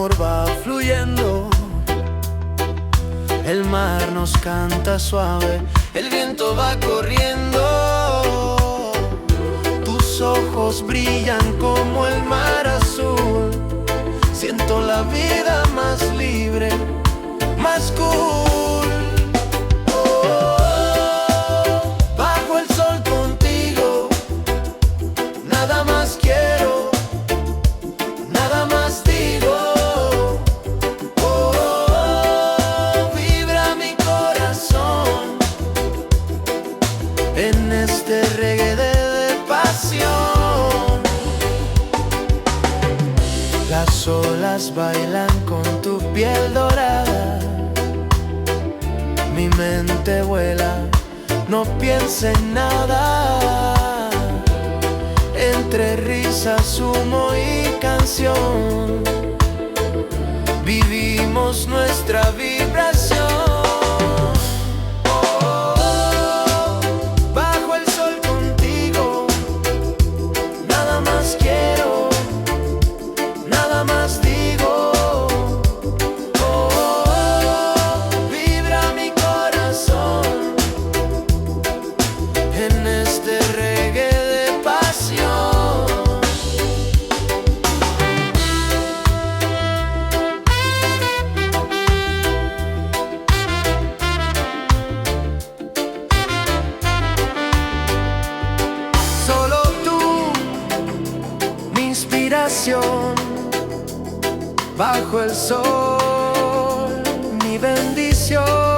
amor va fluyendo. El mar nos canta suave, el viento va corriendo. Tus ojos brillan como el mar azul. Siento la vida más libre, más cool. Oh, bajo el sol contigo, nada más quiero, nada más digo. Oh, vibra mi corazón en este reggae de pasión. Las olas bailan con tu piel dorada. Mi mente vuela, no piensa en nada. Entre risas, humo y canción, vivimos nuestra vibración. Oh, bajo el sol contigo, nada más quiero, nada más digo. Oh, vibra mi corazón en este reggae de pasión. Solo tú, mi inspiración. Bajo el sol, mi bendición.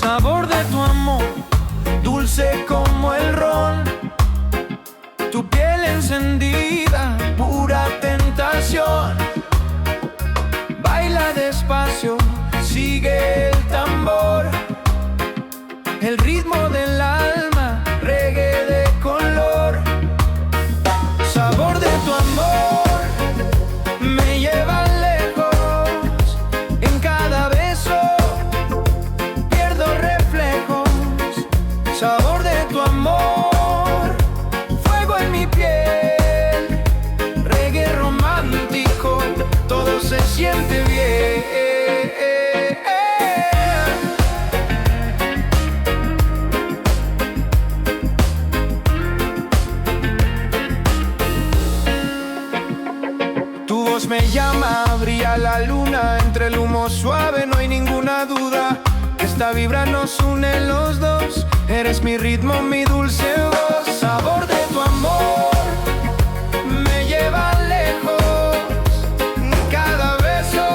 Sabor de tu amor, dulce como el ron. Tu piel encendida, pura tentación. Baila despacio, sigue el tambor. El ritmo del alma, reggae de color. Sabor de tu amor, me lleva lejos. En cada beso sabor de tu amor, fuego en mi piel, reggae romántico, todo se siente bien. Tu voz me llama, brilla la luna, entre el humo suave no hay ninguna duda. Esta vibra nos une los dos. Eres mi ritmo, mi dulce voz. Sabor de tu amor, me lleva lejos. Cada beso,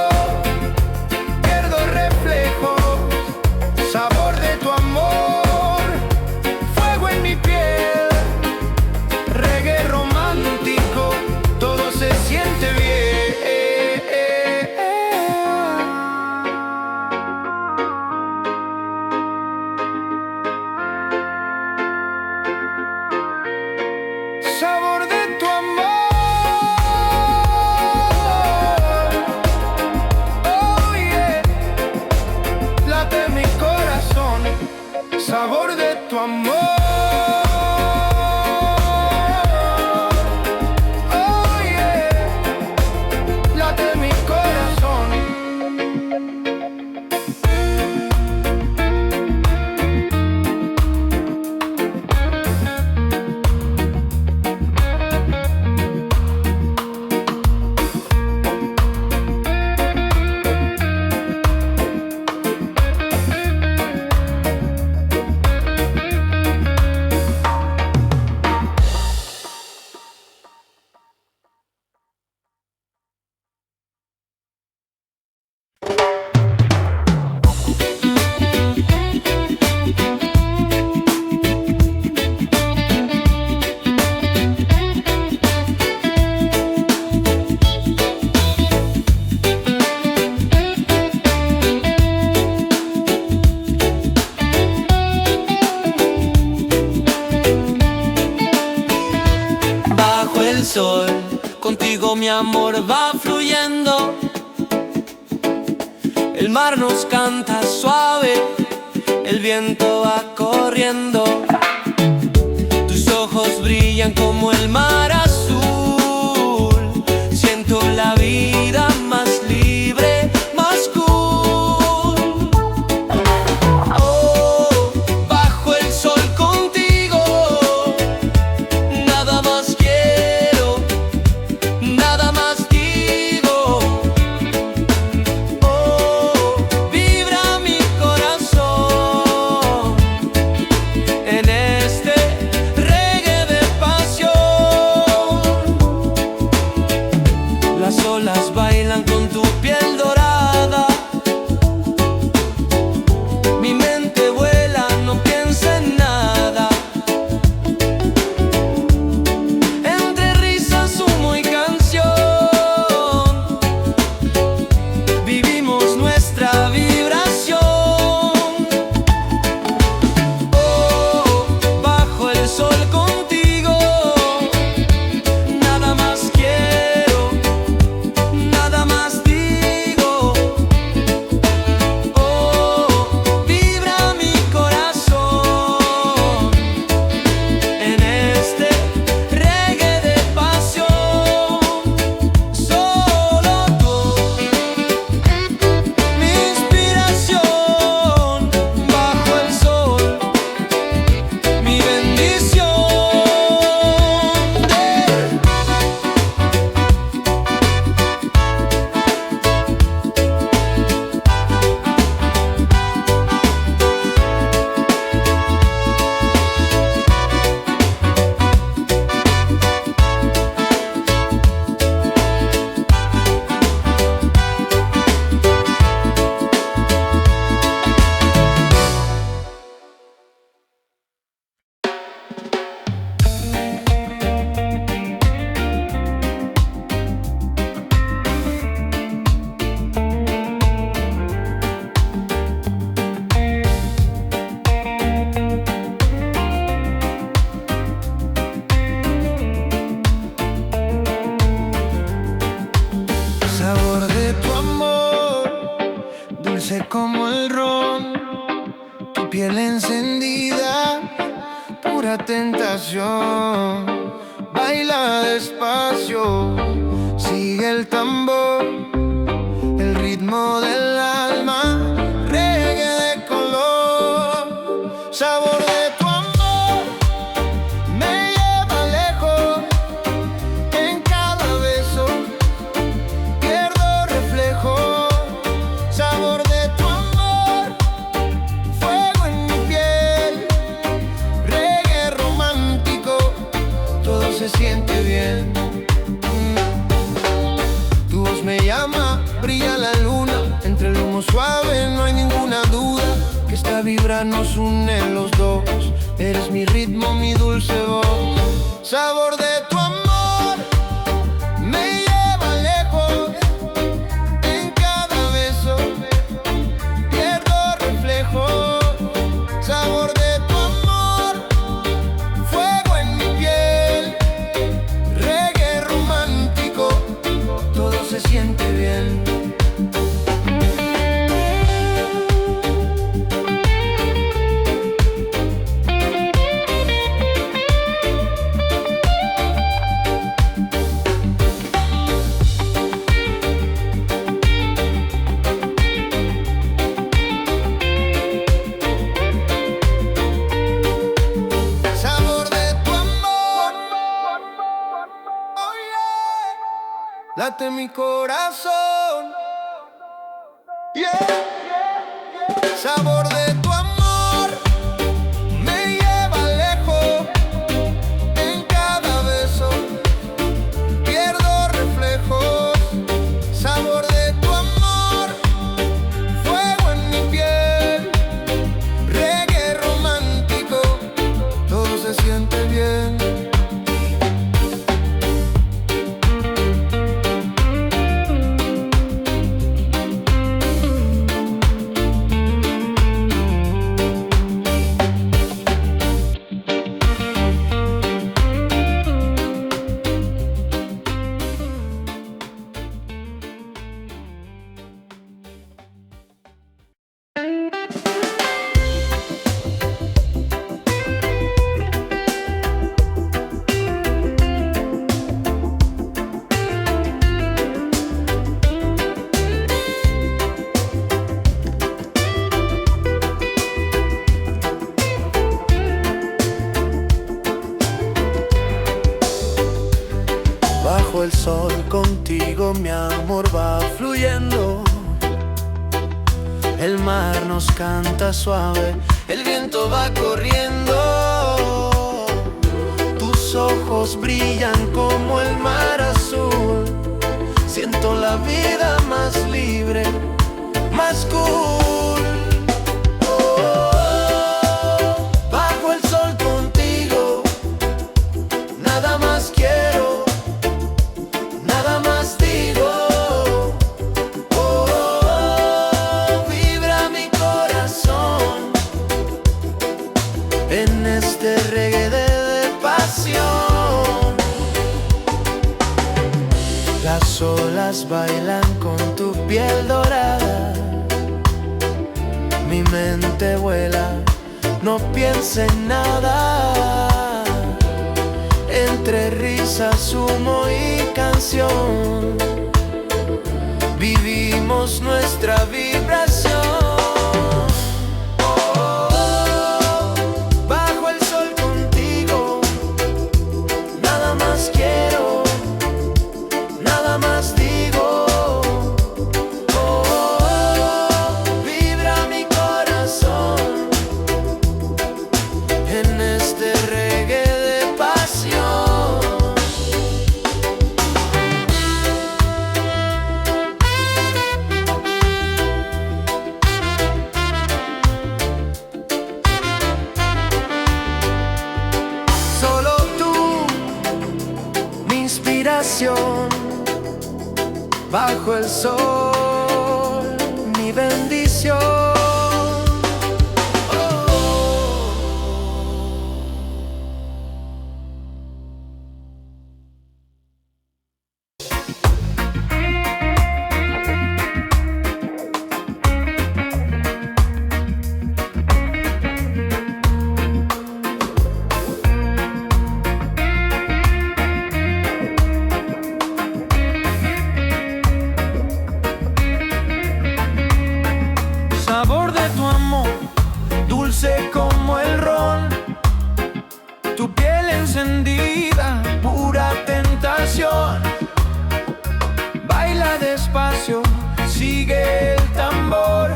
pierdo reflejos. Sabor de tu amor, fuego en mi piel. Reggae romántico, todo se siente bien. Sabor de tu amor, oh yeah, late mi corazón. Sabor de tu amor, oh yeah, late mi corazón. mi amor va fluyendo. El mar nos canta suave, el viento va corriendo. Tus ojos brillan como el mar azul. Siento la vida más libre, más cool. Oh, bajo el sol contigo, nada más quiero, nada más digo. Oh, vibra mi corazón en este reggae de pasión. Las olas bailan con tu piel dorada. Mi mente vuela, no piensa en nada. Entre risas, humo y canción, vivimos nuestra vibración. Oh, bajo el sol contigo, nada más quiero, nada más digo. Oh, vibra mi corazón en este reggae de pasión. Solo tú, mi inspiración, bajo el sol, mi bendición. Sabor de tu amor, dulce como el ron, tu piel encendida, pura tentación. Baila despacio, sigue el tambor, el ritmo del alma, reggae de color. Sabor de tu amor, me lleva lejos, en cada beso pierdo reflejo. Sabor de tu amor, fuego en mi piel, reggae romántico, todo se siente bien. Tu voz me llama, brilla la luna, entre el humo suave no hay ninguna duda que esta vibra nos une los dos. Eres mi ritmo, mi dulce voz. Sabor de tu amor, me lleva lejos, en cada beso pierdo reflejo. Sabor de tu amor, fuego en mi piel, reggae romántico, todo se siente bien. Sabor de tu amor, oh yeah, late mi corazón, yeah. Sabor de tu amor, me lleva lejos, en cada beso pierdo reflejos. Sabor de tu amor, fuego en mi piel, reggae romántico, todo se siente bien. sol contigo mi amor va fluyendo. El mar nos canta suave, el viento va corriendo. Tus ojos brillan como el mar azul. Siento la vida más libre, más cool. Bajo el sol contigo, nada más quiero, nada más digo. Vibra mi corazón en este reggae de pasión. Las olas bailan con tu piel dorada. Mi mente vuela, no piensa en nada. Entre risas, humo y canción, vivimos nuestra vibración. Bajo el sol contigo, nada más quiero, nada más digo. Vibra mi corazón en este reggae de pasión. Solo tú, mi inspiración. Bajo el sol, mi bendición. Sabor de tu amor, dulce como el ron. Tu piel encendida, pura tentación. Baila despacio, sigue el tambor.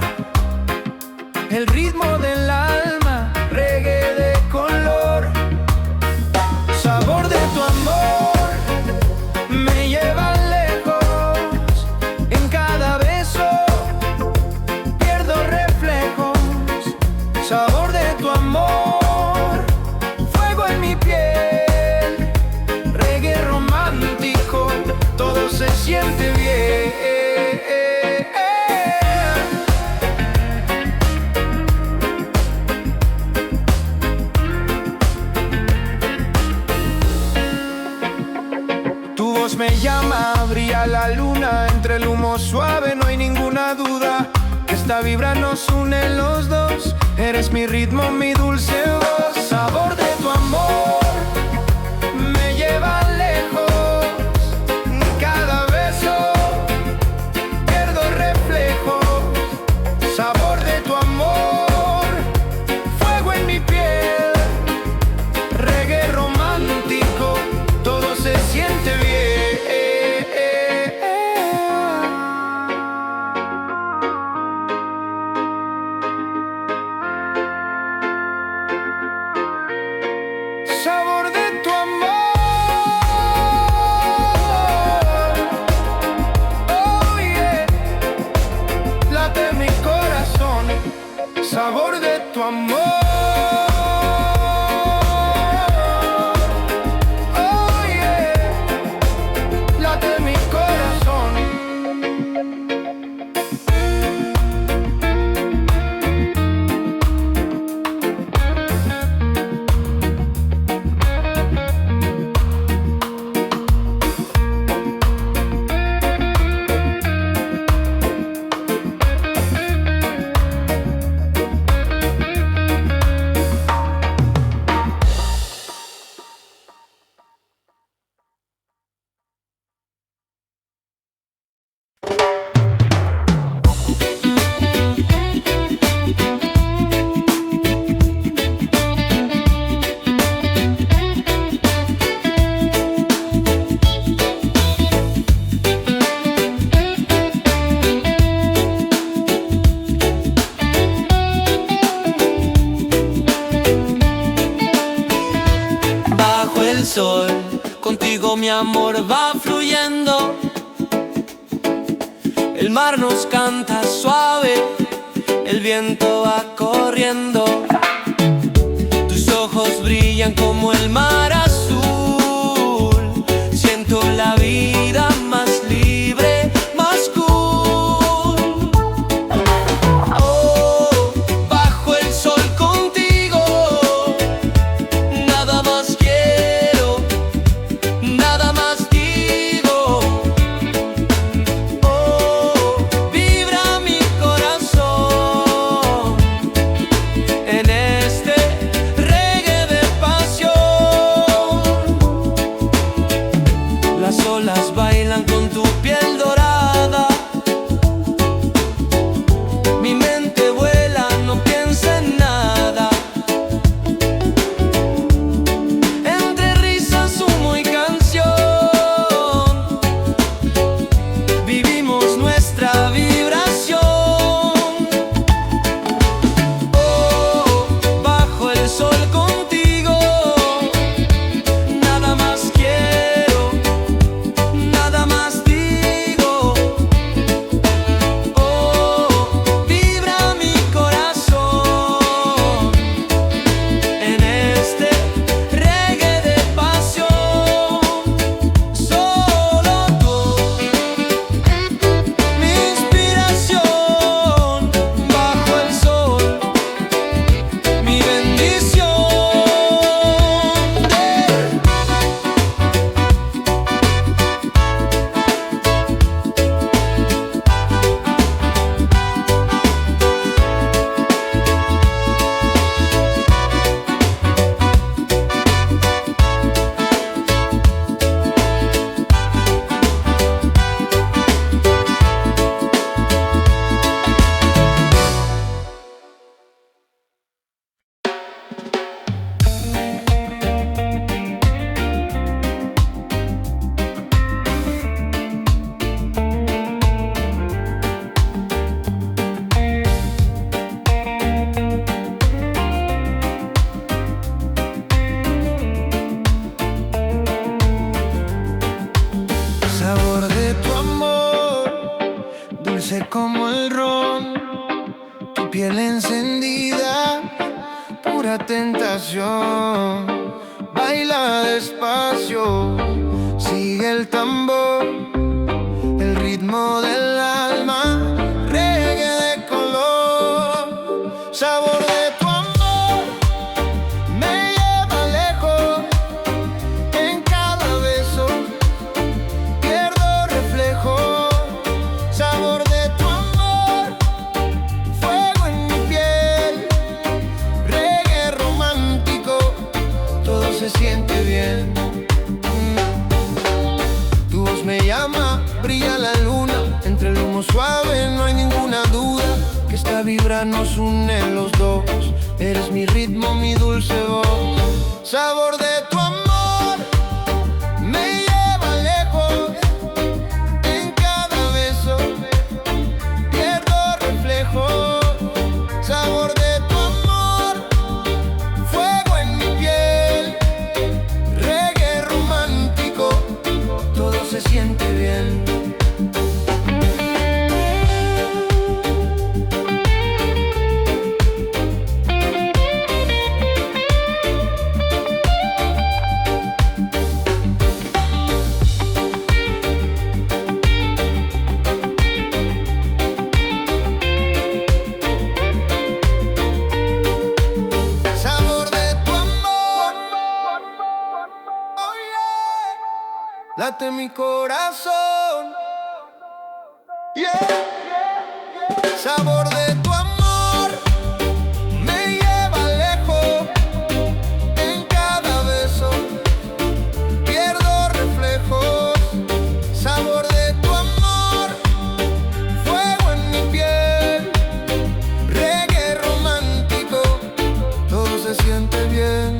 El ritmo del alma, reggae de color. Sabor de tu amor, me lleva lejos. En cada beso sabor de tu amor, fuego en mi piel, reggae romántico, todo se siente bien. Tu voz me llama, brilla la luna, entre el humo suave no hay ninguna duda. Esta vibra nos une los dos. Eres mi ritmo, mi dulce voz. Sabor de tu amor me lleva lejos. Cada beso pierdo reflejos. Sabor de tu amor, fuego en mi piel, reggae romántico, todo se siente bien. Sabor de tu amor, oh yeah, late mi corazón. Sabor de tu amor, oh yeah, late mi corazón. mi amor va fluyendo. El mar nos canta suave, el viento va corriendo. Tus ojos brillan como el mar azul. Siento la vida más libre, más cool. Oh, bajo el sol contigo, nada más quiero, nada más digo. Oh, vibra mi corazón en este reggae de pasión. Las olas bailan con tu piel dorada. Mi mente vuela, no piensa en nada. Entre risas, humo y canción, vivimos nuestra vibración. Oh, bajo el sol contigo, nada más quiero, nada más digo. Oh, vibra mi corazón en este reggae de pasión. Solo tú, mi inspiración, bajo el sol, mi bendición. Sabor de tu amor, dulce como el ron, tu piel encendida, pura tentación. Baila despacio, sigue el tambor, el ritmo del alma, reggae de color. Sabor de tu amor, me lleva lejos, en cada beso pierdo reflejo. Sabor de tu amor, fuego en mi piel, reggae romántico, todo se siente bien. Tu voz me llama, brilla la luna, entre el humo suave no hay ninguna duda que esta vibra nos une los dos. Eres mi ritmo, mi dulce voz. Sabor de tu amor, me lleva lejos, en cada beso pierdo reflejo. Sabor de tu amor, fuego en mi piel, reggae romántico, todo se siente bien. Sabor de tu amor, oh yeah, late mi corazón, yeah. Sabor de tu amor, me lleva lejos, en cada beso pierdo reflejos. Sabor de tu amor, fuego en mi piel, reggae romántico, todo se siente bien.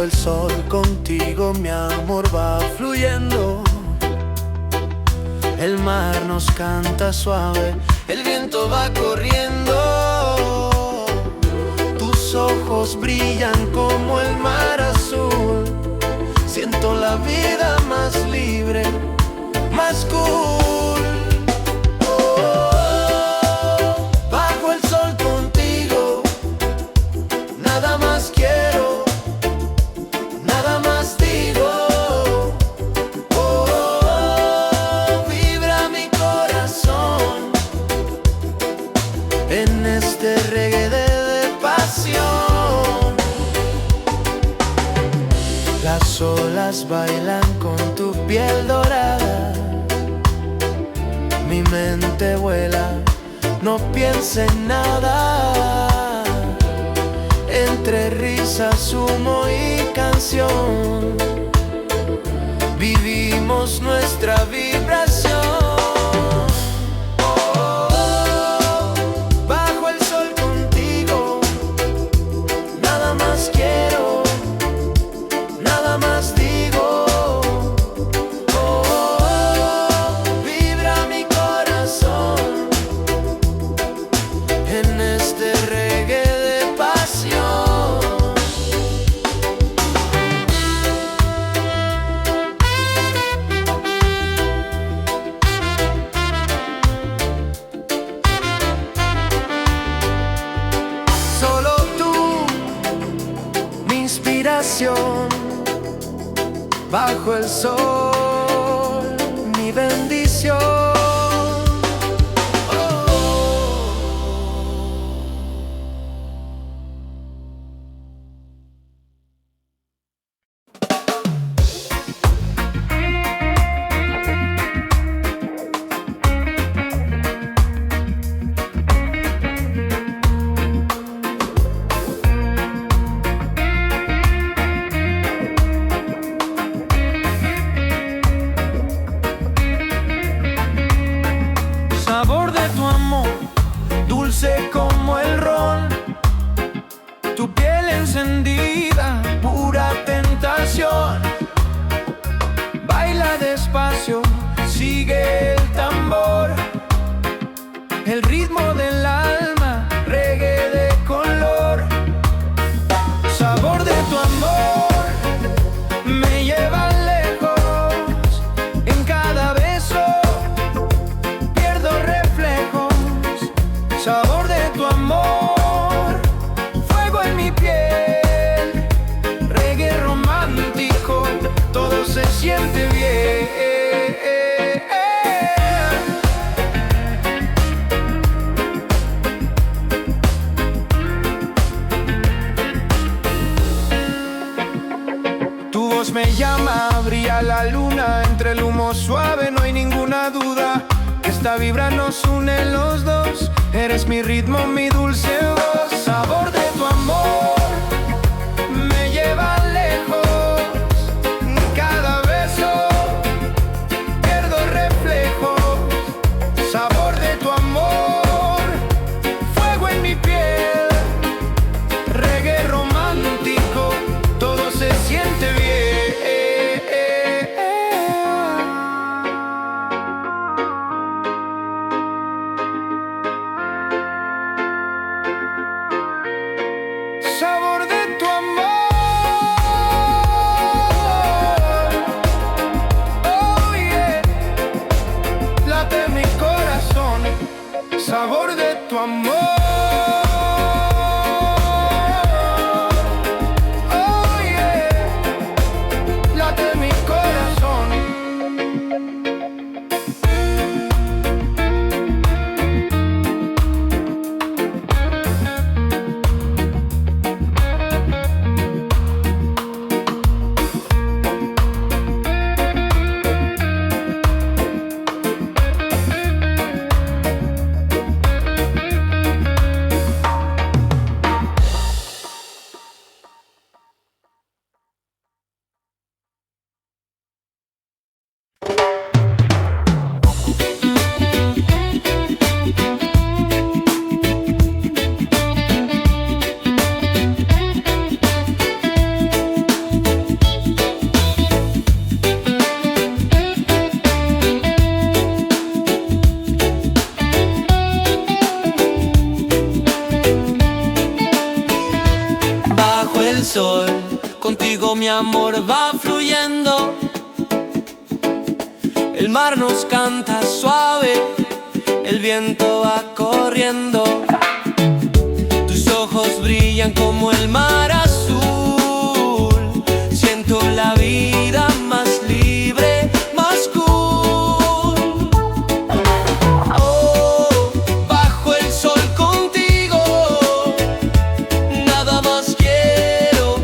el sol contigo mi amor va fluyendo. El mar nos canta suave, el viento va corriendo. Tus ojos brillan como el mar azul. Siento la vida más libre, más cool. Bajo el sol contigo, nada más quiero, nada más digo. Vibra mi corazón en este reggae de pasión. Las olas bailan con tu piel dorada. Mi mente vuela, no piensa en nada. Entre risas, humo y canción, vivimos nuestra vibración. Bajo el sol contigo, nada más quiero, nada más digo. Vibra mi corazón en este reggae de pasión. Solo tú, mi inspiración. Bajo el sol, mi bendición. Sabor de tu amor, dulce como el ron. Tu piel encendida, pura tentación. Baila despacio, sigue el tambor. El ritmo del alma, reggae de color. Sabor de tu amor, me lleva lejos. En cada beso sabor de tu amor, fuego en mi piel, reggae romántico, todo se siente bien. Tu voz me llama, brilla la luna, entre el humo suave no hay ninguna duda. Esta vibra nos une los dos. Eres mi ritmo, mi dulce voz. Sabor de tu amor, me lleva lejos. Cada beso, pierdo reflejos. Sabor de tu amor, fuego en mi piel, reggae romántico, todo se siente bien. Sabor de tu amor, oh yeah, late mi corazón. Sabor de tu amor, oh yeah, late mi corazón. mi amor va fluyendo. El mar nos canta suave, el viento va corriendo. Tus ojos brillan como el mar azul. Siento la vida más libre, más cool. Oh, bajo el sol contigo, nada más quiero,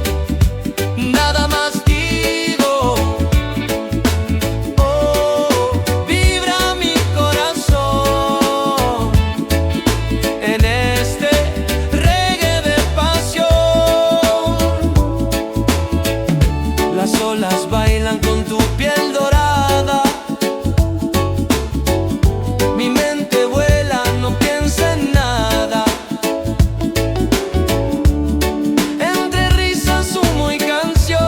nada más digo. Oh, vibra mi corazón en este reggae de pasión. Las olas bailan con tu piel dorada. Mi mente vuela, no piensa en nada. Entre risas, humo y canción,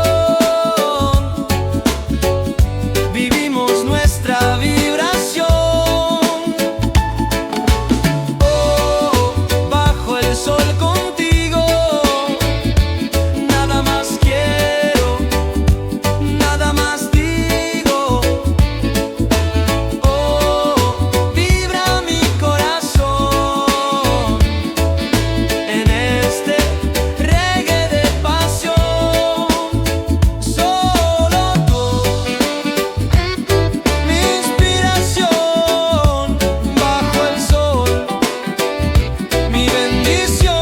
vivimos nuestra vibración. Oh, bajo el sol contigo, nada más quiero, nada más digo. Oh, vibra mi corazón en este reggae de pasión. Solo tú, mi inspiración, bajo el sol, mi bendición.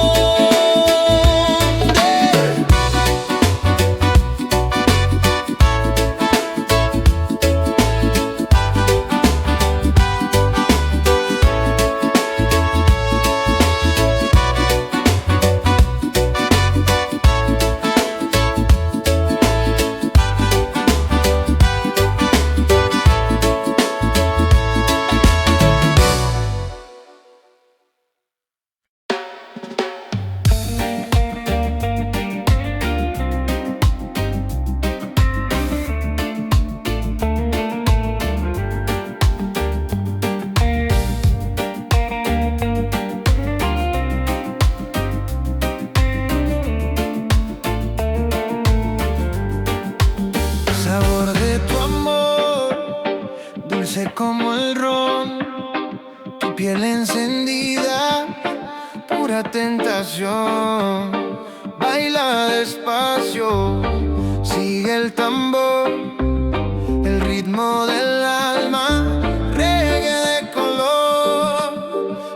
Sabor de tu amor, dulce como el ron. Tu piel encendida, pura tentación. Baila despacio, sigue el tambor, el ritmo del alma, reggae de color.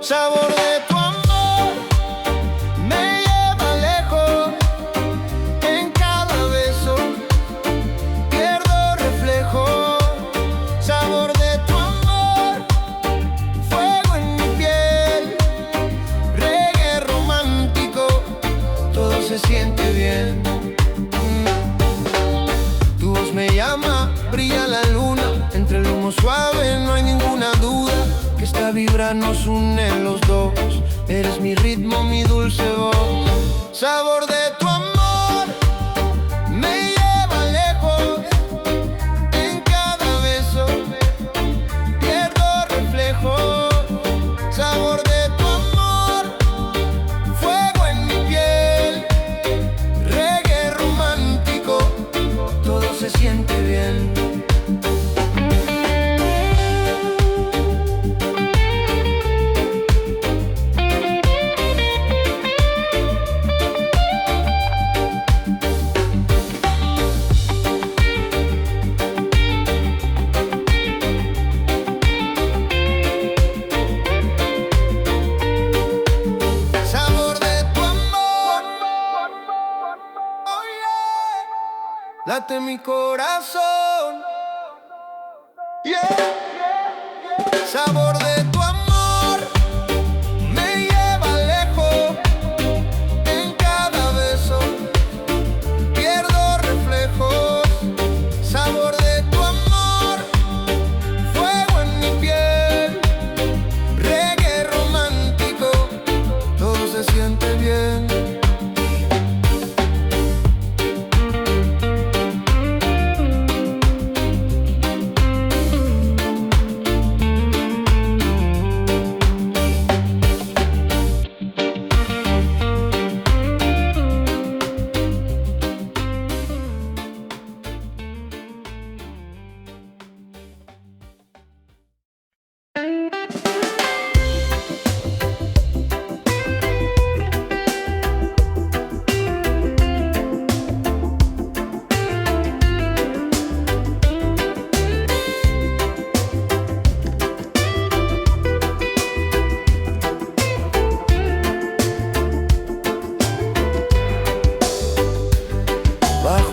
Sabor de tu amor, me lleva lejos. En cada beso pierdo reflejo. Sabor de tu amor, fuego en mi piel, reggae romántico, todo se siente bien. Tu voz me llama, brilla la luna, entre el humo suave no hay ninguna duda que esta vibra nos une los dos. Eres mi ritmo, mi dulce voz. Sabor de tu amor, me lleva lejos. En cada beso pierdo reflejo. Sabor de tu amor, fuego en mi piel, reggae romántico, todo se siente bien. Sabor de tu amor, oh yeah, late mi corazón, yeah. Sabor de tu amor, me lleva lejos. En cada beso pierdo reflejos. Sabor de tu amor, fuego en mi piel, reggae romántico, todo se siente bien.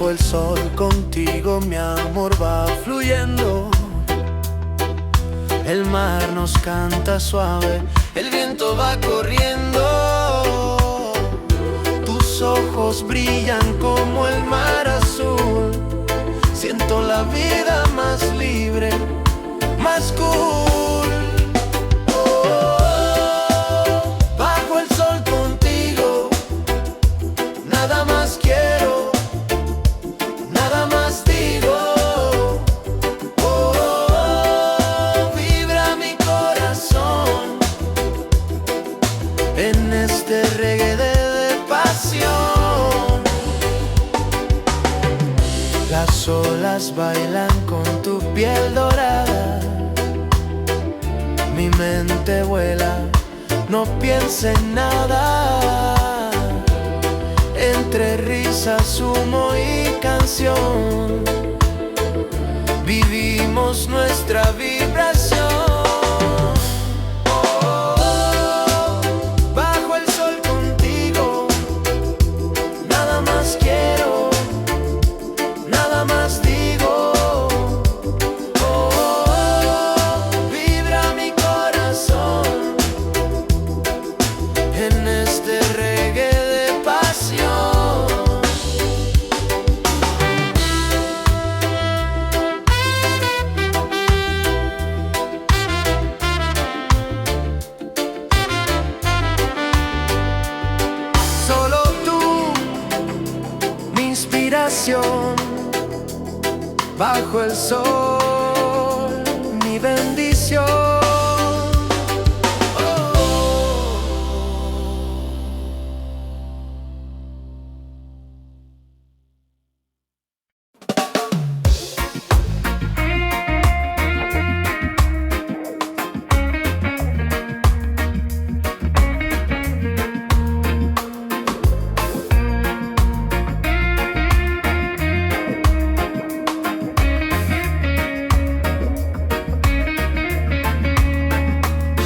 Bajo el sol contigo mi amor va fluyendo. El mar nos canta suave, el viento va corriendo. Tus ojos brillan como el mar azul. Siento la vida más libre, más cool. Bajo el sol contigo, nada más quiero, nada más digo. Vibra mi corazón en este reggae de pasión. Las olas bailan con tu piel dorada. Mi mente vuela, no piensa en nada. Entre risas, humo y canción, vivimos nuestra vibración. Bajo el sol contigo, nada más quiero, nada más digo. Vibra mi corazón en este reggae de pasión. Solo tú, mi inspiración. Bajo el sol, mi bendición.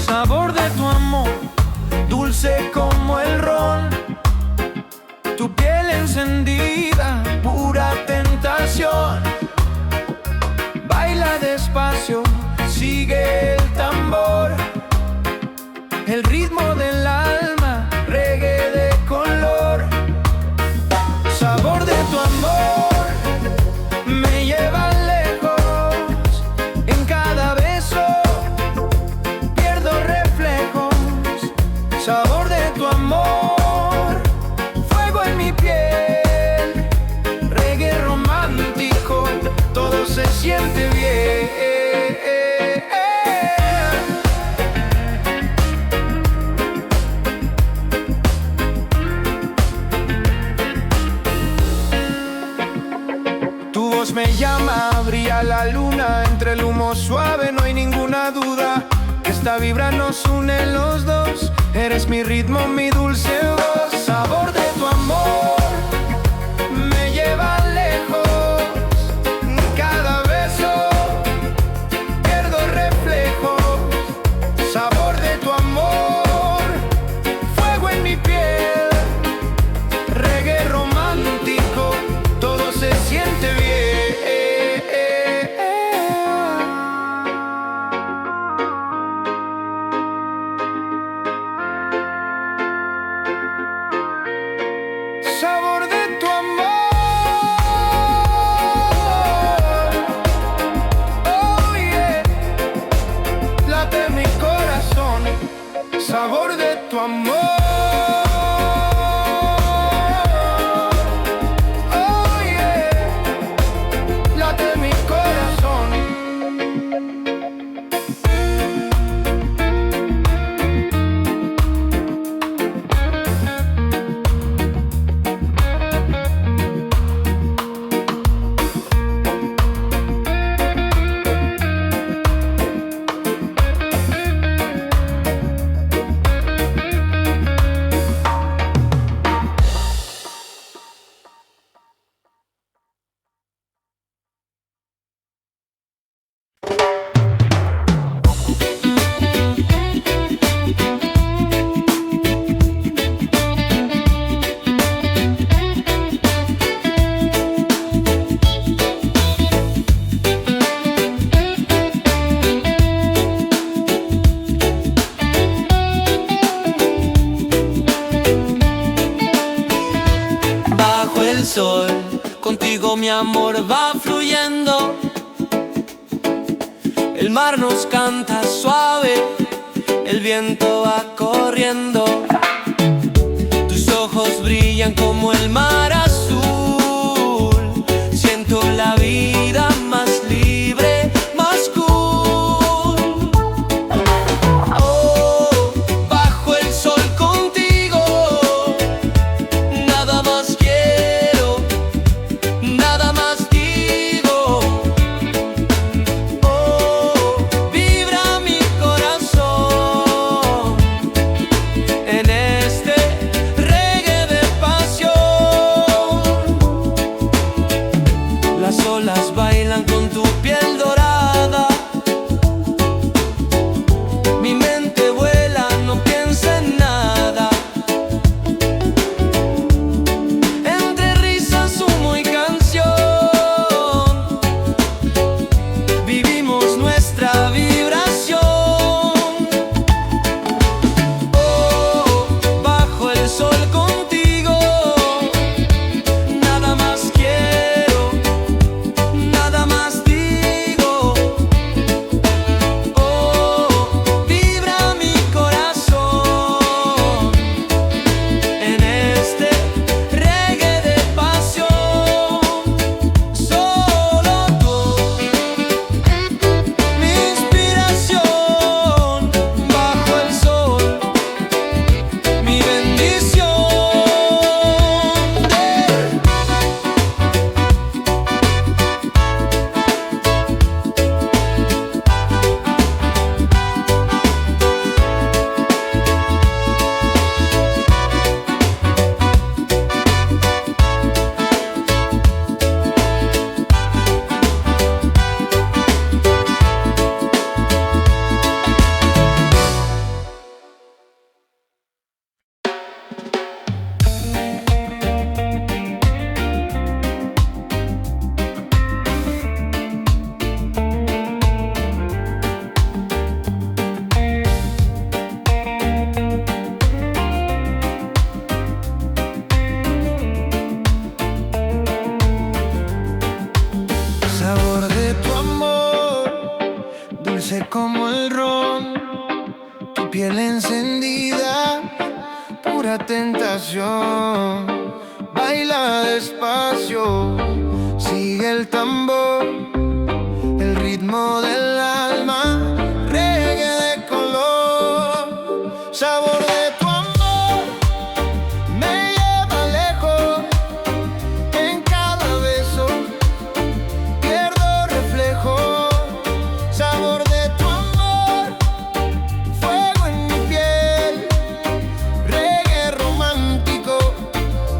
Sabor de tu amor, dulce como el ron. Tu piel encendida, pura tentación. Baila despacio, sigue el tambor. El ritmo del alma, reggae de color. Sabor de tu amor, me lleva lejos. En cada beso sabor de tu amor, fuego en mi piel, reggae romántico, todo se siente bien. Tu voz me llama, brilla la luna, entre el humo suave no hay ninguna duda. Esta vibra nos une los dos. Eres mi ritmo, mi dulce voz. Sabor de tu amor me lleva lejos. Cada beso pierdo reflejos. Sabor de tu amor, fuego en mi piel, reggae romántico, todo se siente bien. Sabor de tu amor, oh yeah, late mi corazón. Sabor de tu amor, oh yeah, late mi corazón. contigo mi amor va fluyendo. El mar nos canta suave, el viento va corriendo. Tus ojos brillan como el mar azul. Siento la vida más libre, más cool. Oh, bajo el sol contigo, nada más quiero, nada más digo. Oh, vibra mi corazón en este reggae de pasión. Las olas bailan con tu piel dorada. Mi mente vuela, no piensa en nada. Entre risas, humo y canción, vivimos nuestra vibración. Oh, bajo el sol contigo, nada más quiero, nada más digo. Oh, vibra mi corazón en este reggae de pasión. Solo tú, mi inspiración, bajo el sol, mi bendición. Sabor de tu amor, dulce como el ron, tu piel encendida, pura tentación. Baila despacio, sigue el tambor, el ritmo del alma, reggae de color. Sabor de tu amor, me lleva lejos, en cada beso pierdo reflejo. Sabor de tu amor, fuego en mi piel, reggae romántico,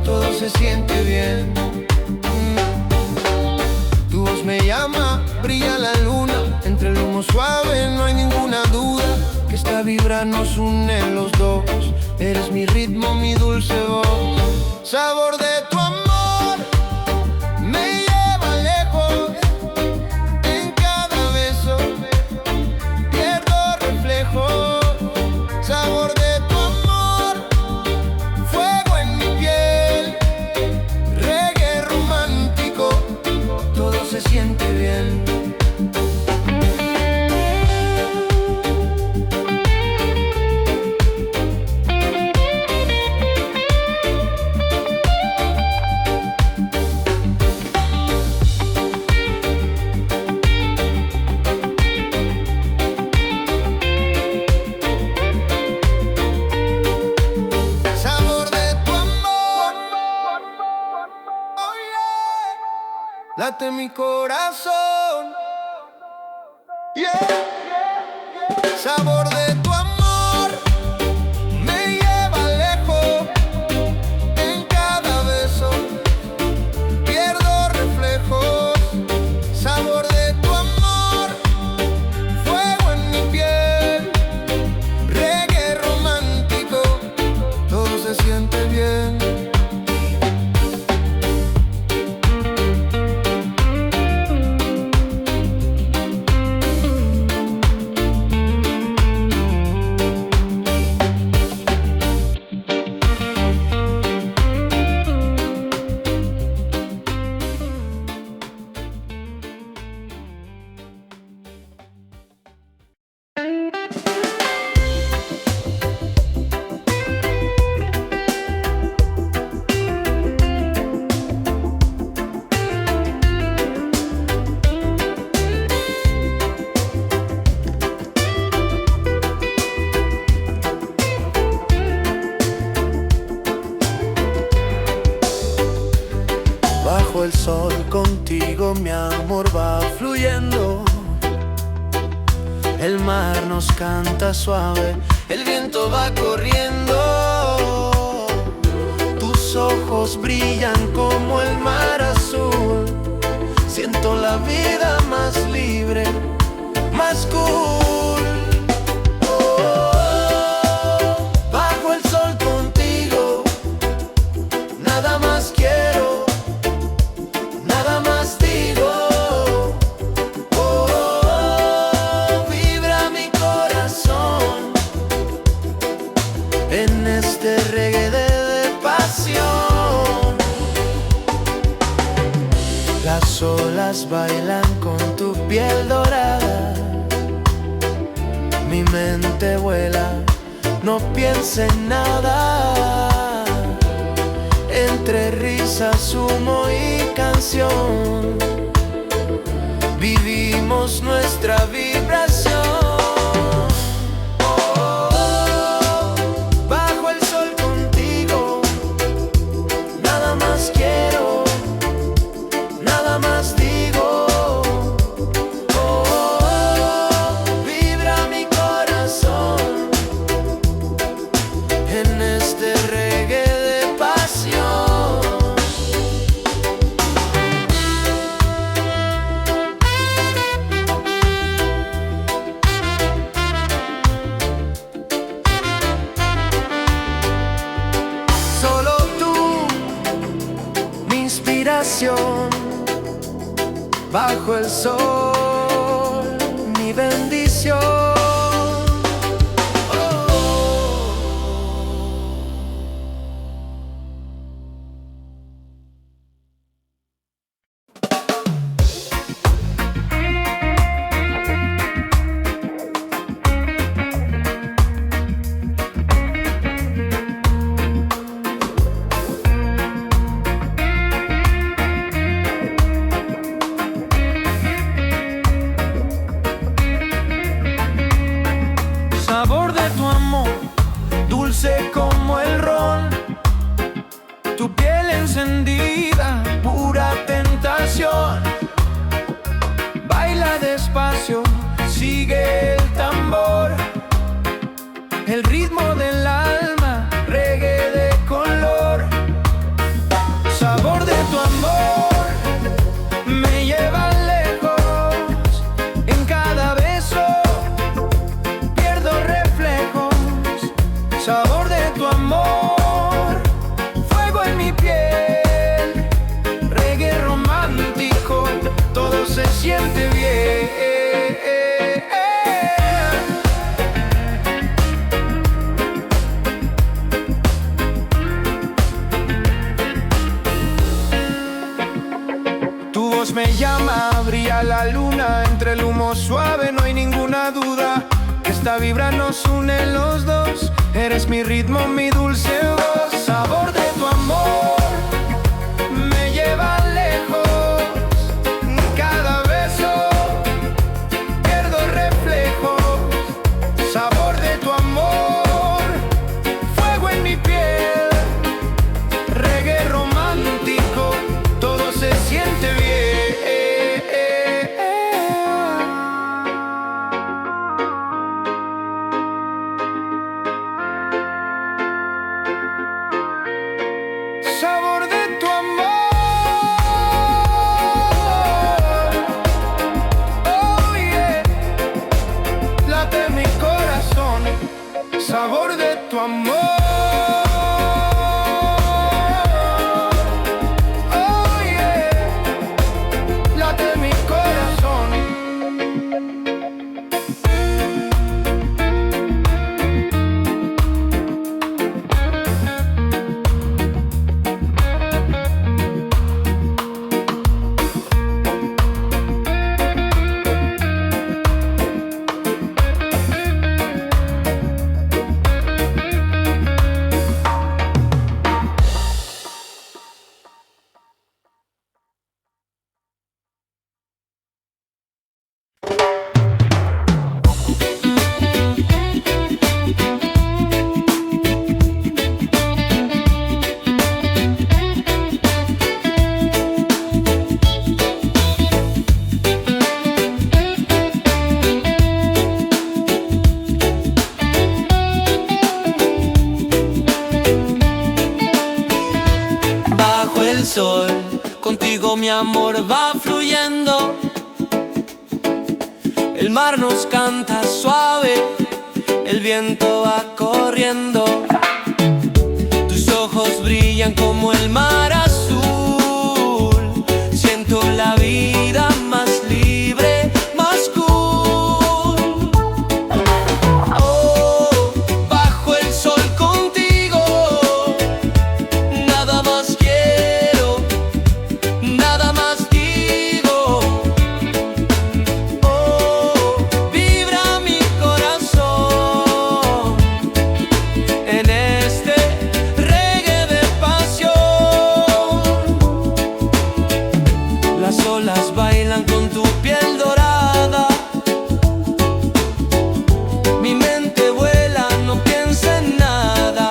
todo se siente bien. Tu voz me llama, brilla la luna, entre el humo suave no hay ninguna duda que esta vibra nos une los dos. Eres mi ritmo, mi dulce voz. Sabor de tu amor, me lleva lejos, en cada beso pierdo reflejo. Sabor de tu amor, fuego en mi piel, reggae romántico, todo se siente bien. Sabor de tu amor, oh yeah, late mi corazón, yeah. Sabor de tu amor, me lleva lejos, en cada beso pierdo reflejos. Sabor de tu amor, fuego en mi piel, reggae romántico, todo se siente bien. Bajo el sol contigo mi amor va fluyendo. El mar nos canta suave, el viento va corriendo. Tus ojos brillan como el mar azul. Siento la vida más libre, más cool. Bajo el sol contigo, nada más quiero, nada más digo. Vibra mi corazón en este reggae de pasión. Las olas bailan con tu piel dorada. Mi mente vuela, no piensa en nada. Entre risas, humo y canción, vivimos nuestra vibración. Bajo el sol contigo, nada más quiero, nada más digo. Vibra mi corazón en este reggae de pasión. Solo tú, mi inspiración. Bajo el sol, mi bendición. Sabor de tu amor, dulce como el ron. Tu piel encendida, pura tentación. Baila despacio, sigue el tambor. El ritmo del alma, reggae de color. Sabor de tu amor, me lleva lejos. En cada beso sabor de tu amor, fuego en mi piel, reggae romántico, todo se siente bien. Tu voz me llama, brilla la luna, entre el humo suave no hay ninguna duda. Esta vibra nos une los dos. Eres mi ritmo, mi dulce voz. Sabor de tu amor me lleva lejos. Cada beso pierdo reflejos. Sabor de tu amor, fuego en mi piel, reggae romántico, todo se siente bien. Sabor de tu amor, oh yeah, late mi corazón. Sabor de tu amor, oh yeah, late mi corazón. sol, contigo mi amor va fluyendo. El mar nos canta suave, el viento va corriendo. Tus ojos brillan como el mar azul. Siento la vida más libre, más cool. Oh, bajo el sol contigo, nada más quiero, nada más digo. Oh, vibra mi corazón en este reggae de pasión. Las olas bailan con tu piel dorada. Mi mente vuela, no piensa en nada.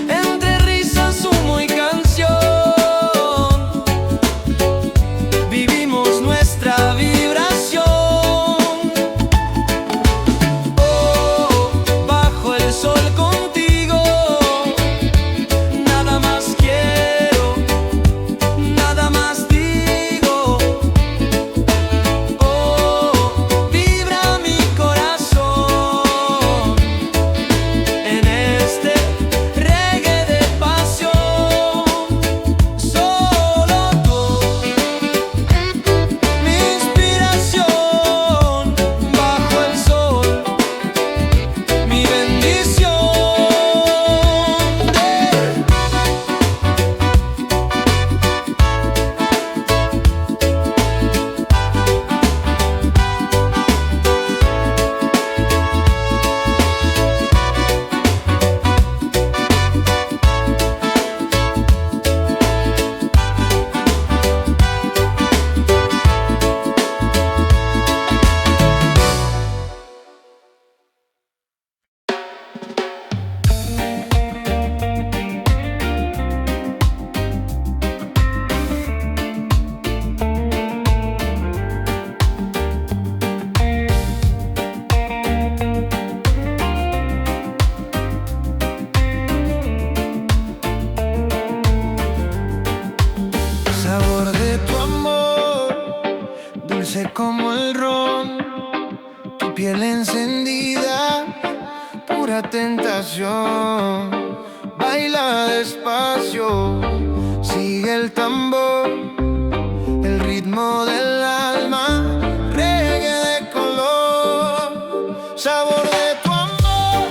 Entre risas, humo y canción, vivimos nuestra vibración. Oh, bajo el sol contigo, nada más quiero, nada más digo. Oh, vibra mi corazón en este reggae de pasión. Solo tú, mi inspiración, bajo el sol, mi bendición. Sabor de tu amor, dulce como el ron, tu piel encendida, pura tentación. Baila despacio, sigue el tambor, el ritmo del alma, reggae de color. Sabor de tu amor,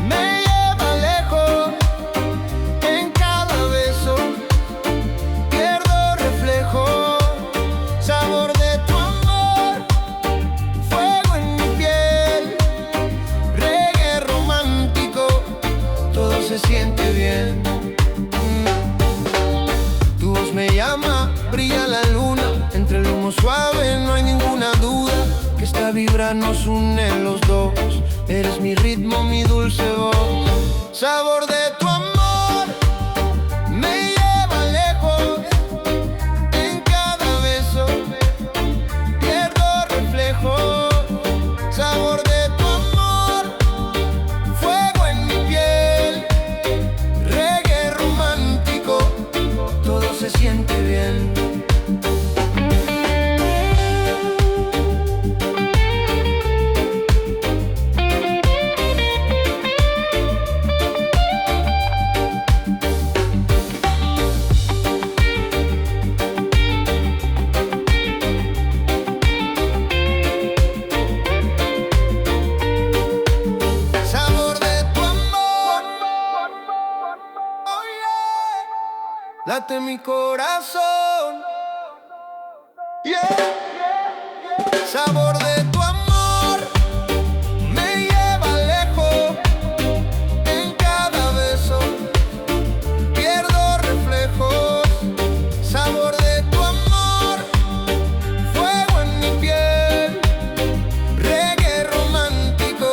me lleva lejos, en cada beso pierdo reflejo. Sabor de tu amor, fuego en mi piel, reggae romántico, todo se siente bien. Tu voz me llama, brilla la luna, entre el humo suave no hay ninguna duda que esta vibra nos une los dos. Eres mi ritmo, mi dulce voz. Sabor de tu amor, me lleva lejos, en cada beso pierdo reflejo. Sabor de tu amor, fuego en mi piel, reggae romántico, todo se siente bien. Sabor de tu amor, oh yeah, late mi corazón, yeah. Sabor de tu amor, me lleva lejos, en cada beso pierdo reflejos. Sabor de tu amor, fuego en mi piel, reggae romántico,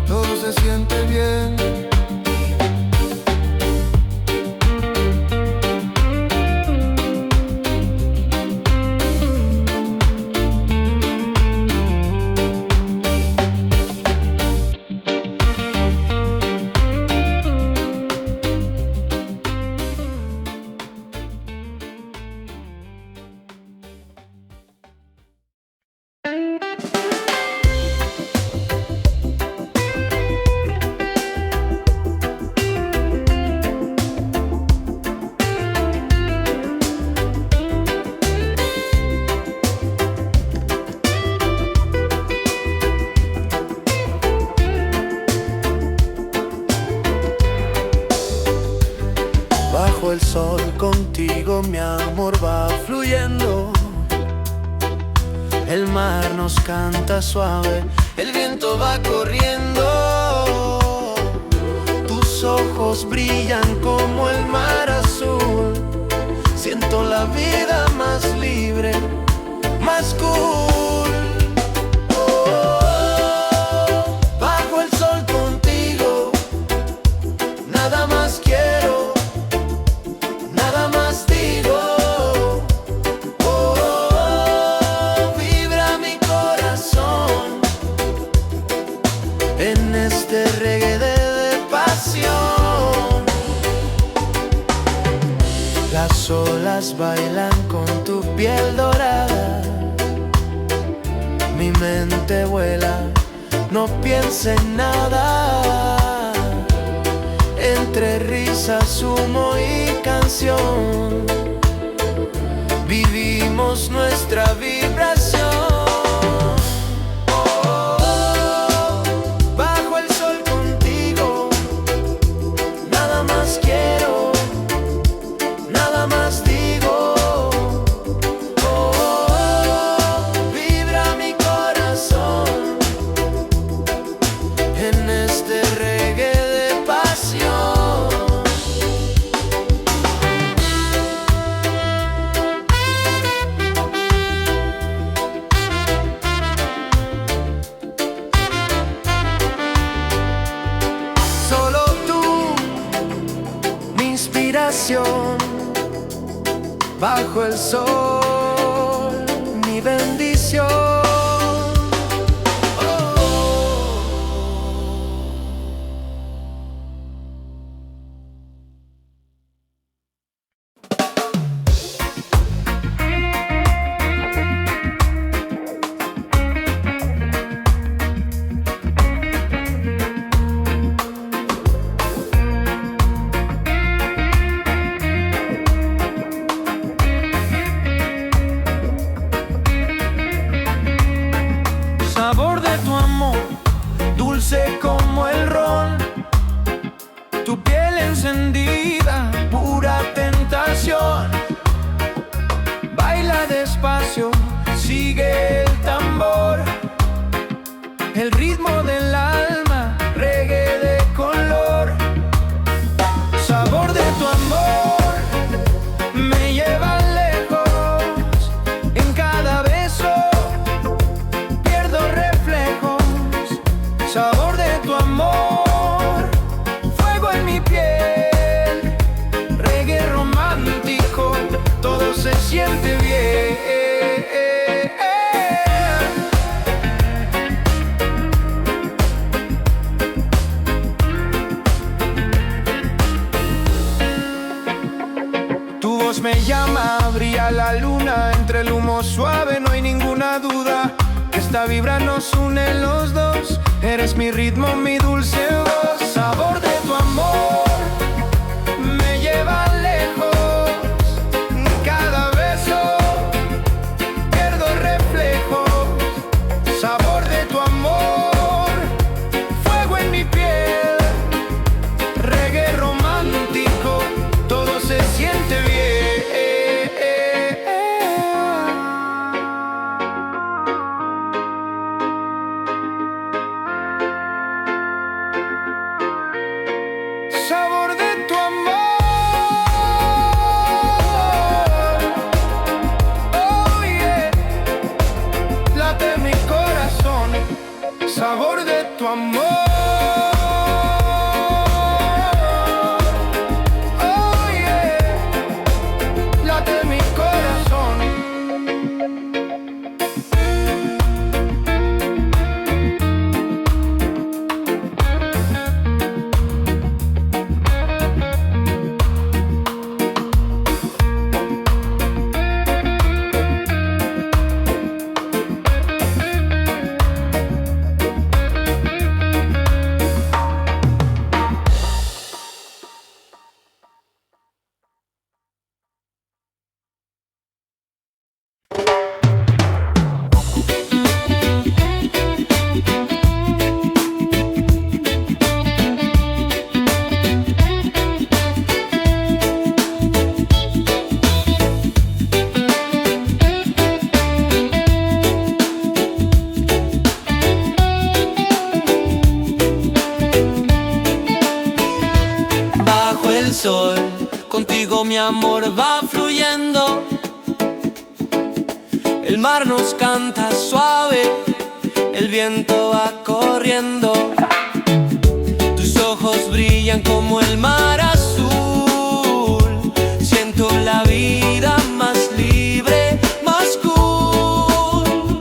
todo se siente bien. el sol contigo mi amor va fluyendo. El mar nos canta suave, el viento va corriendo. Tus ojos brillan como el mar azul. Siento la vida más libre, más cool. Bajo el sol contigo, nada más quiero, nada más digo. Vibra mi corazón en este reggae de pasión. Las olas bailan con tu piel dorada. Mi mente vuela, no piensa en nada. Entre risas, humo y canción, vivimos nuestra vibración. Bajo el sol contigo, nada más quiero, nada más digo. Vibra mi corazón en este reggae de pasión. Solo tú, mi inspiración. Bajo el sol, mi bendición. Sabor de tu amor, dulce como el ron. Tu piel encendida, pura tentación. Baila despacio, sigue el tambor. El ritmo del alma, reggae de color. Sabor de tu amor, me lleva lejos. En cada beso sabor de tu amor, fuego en mi piel, reggae romántico, todo se siente bien. Tu voz me llama, brilla la luna, entre el humo suave no hay ninguna duda. Esta vibra nos une los dos. Eres mi ritmo, mi dulce voz. Sabor de tu amor me lleva lejos. Cada beso pierdo reflejos. Sabor de tu amor, fuego en mi piel, reggae romántico, todo se siente bien. sol, contigo mi amor va fluyendo. El mar nos canta suave, el viento va corriendo. Tus ojos brillan como el mar azul. Siento la vida más libre, más cool.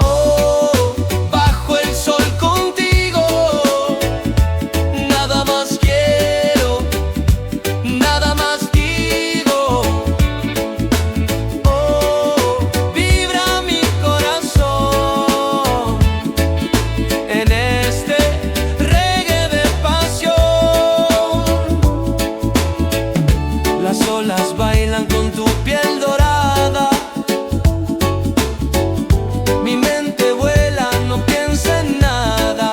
Oh, bajo el sol contigo, nada más quiero, nada más digo. Oh, vibra mi corazón en este reggae de pasión. Las olas bailan con tu piel dorada. Mi mente vuela, no piensa en nada.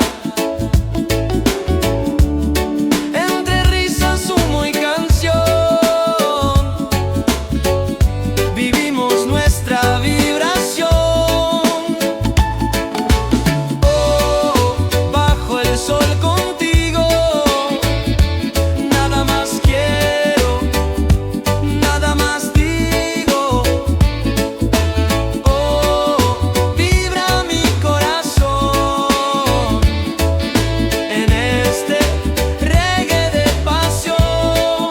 Entre risas, humo y canción, vivimos nuestra vibración. Oh, bajo el sol contigo, nada más quiero, nada más digo. Oh, vibra mi corazón en este reggae de pasión.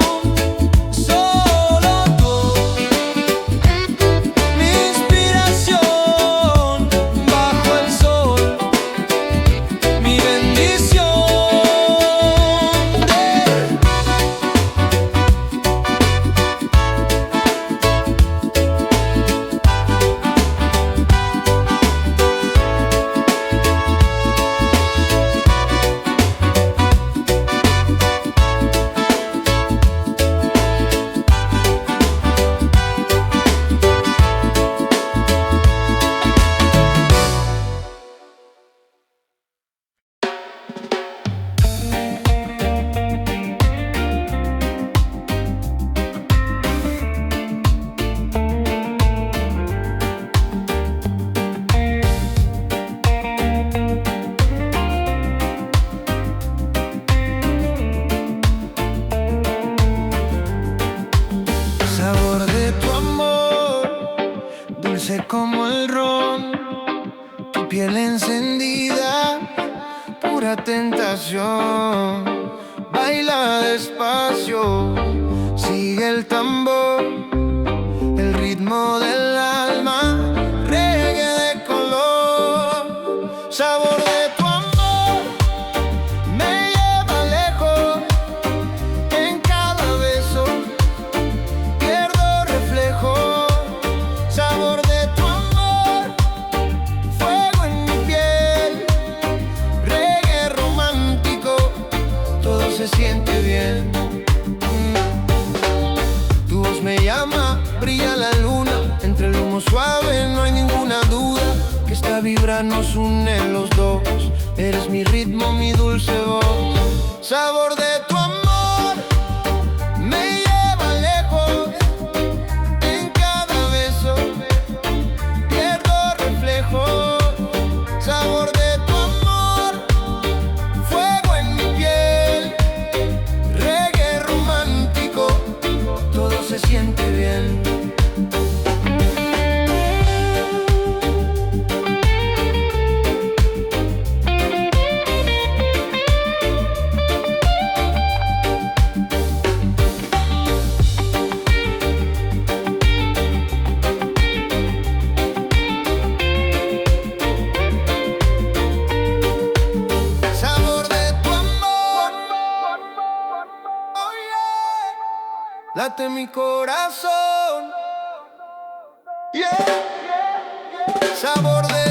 Solo tú, mi inspiración, bajo el sol, mi bendición. Sabor de tu amor, dulce como el ron, tu piel encendida, pura tentación. Baila despacio, sigue el tambor, el ritmo del alma, reggae de color. Sabor de tu amor, me lleva lejos, en cada beso pierdo reflejo. Sabor de tu amor, fuego en mi piel, reggae romántico, todo se siente bien. Tu voz me llama, brilla la luna, entre el humo suave no hay ninguna duda que esta vibra nos une los dos. Eres mi ritmo, mi dulce voz. Sabor de tu amor, me lleva lejos, en cada beso pierdo reflejo. Sabor de tu amor, fuego en mi piel, reggae romántico, todo se siente bien. Sabor de tu amor, oh yeah, late mi corazón, yeah. Sabor de